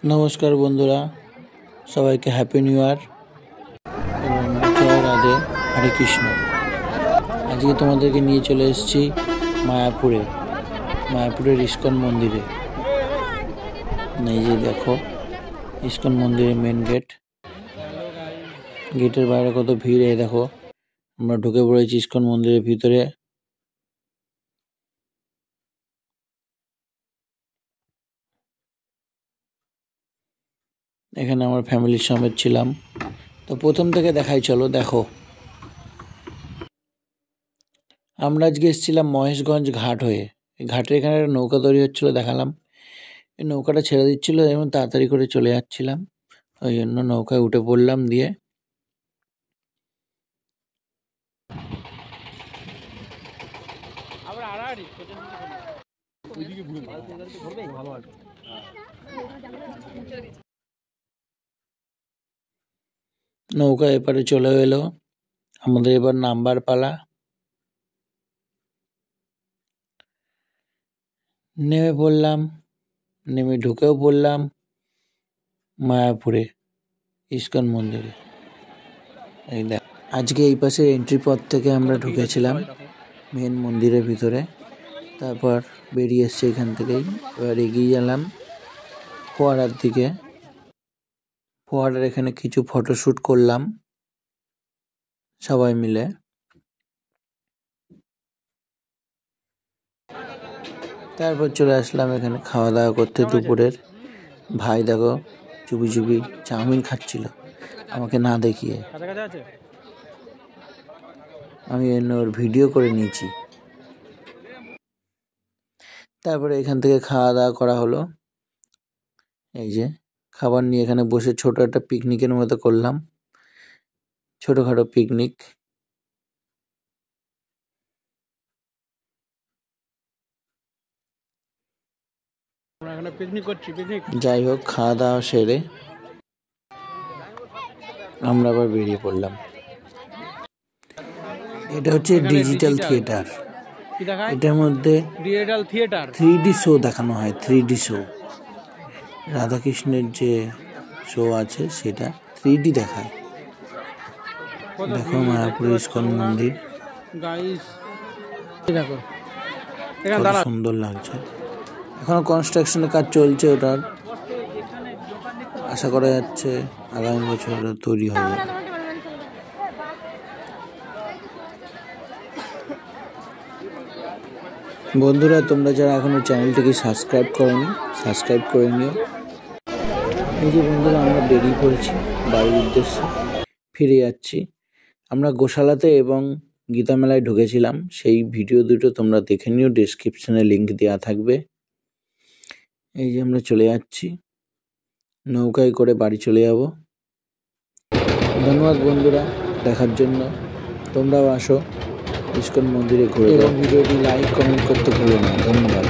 नमस्कार बंधुरा सबाइके happy new year एवं जय राधे हरे कृष्ण। आज के तुम्हादेरके निये चले एसेछि मायापुरेर इस्कन मंदिरे। এই देखो इस्कन मंदिर मेन गेटर बाहरे कत भीड़। देखो আমরা ঢুকে পড়েছি ইস্কন মন্দিরের ভিতরে। এখানে আমার ফ্যামিলির সমেত ছিলাম। তো প্রথম থেকে দেখাই, চলো দেখো। আমরা আজকে এসেছিলাম মহেশগঞ্জ ঘাট হয়ে। ঘাটের এখানে একটা নৌকা তৈরি হচ্ছিল, দেখালাম। এই নৌকাটা ছেড়ে দিচ্ছিল এবং তাড়াতাড়ি করে চলে যাচ্ছিলাম, ওই জন্য নৌকায় উঠে পড়লাম। দিয়ে নৌকা এপারে চলে এলো, আমাদের এবার নামবার পালা। নেমে পড়লাম, নেমে ঢুকেও পড়লাম মায়াপুরে ইস্কন মন্দিরে। এই দেখ, আজকে এই পাশে এন্ট্রি পথ থেকে আমরা ঢুকেছিলাম মেন মন্দিরের ভিতরে, তারপর বেরিয়ে এসছি এখান থেকেই। এবার এগিয়ে গেলাম ফোয়ারার দিকে। ফোয়ারার এখানে কিছু ফটোশ্যুট করলাম সবাই মিলে। তারপর চলে আসলাম এখানে খাওয়া দাওয়া করতে দুপুরের। ভাই দেখো চুপি চুপি চাউমিন খাচ্ছিল আমাকে না দেখিয়ে। আমি ওর ভিডিও করে নিয়েছি। তারপরে এখান থেকে খাওয়া দাওয়া করা হলো। এই যে খাবার নিয়ে এখানে বসে ছোট একটা পিকনিকের মতো করলাম, ছোটখাটো পিকনিক। যাই হোক, খাওয়া দাওয়া সেরে আমরা আবার বেরিয়ে পড়লাম। এটা হচ্ছে ডিজিটাল থিয়েটার। এটার মধ্যে 3D শো দেখানো হয়। 3D শো, রাধাকৃষ্ণের যে শো আছে সেটা 3D দেখায়। দেখো মায়াপুর ইস্কন মন্দির, কত সুন্দর লাগছে। এখনো কনস্ট্রাকশনের কাজ চলছে ওটার। আশা করা যাচ্ছে আগামী বছর ওটা তৈরি হবে। বন্ধুরা, তোমরা যারা এখনো চ্যানেলটিকে সাবস্ক্রাইব করোনি, সাবস্ক্রাইব করে নিও। এই যে বন্ধুরা, আমরা বেরিয়ে পড়েছি বাড়ির উদ্দেশ্যে, ফিরে যাচ্ছি। আমরা গোশালাতে এবং গীতা মেলায় ঢুকেছিলাম, সেই ভিডিও দুটো তোমরা দেখে নিও, ডেসক্রিপশনে লিংক দেওয়া থাকবে। এই যে আমরা চলে যাচ্ছি, নৌকায় করে বাড়ি চলে যাব। ধন্যবাদ বন্ধুরা দেখার জন্য। তোমরাও আসো ইস্কন মন্দিরে ঘুরে এবং ভিডিওটি লাইক কমেন্ট করতে ভুলো না। ধন্যবাদ।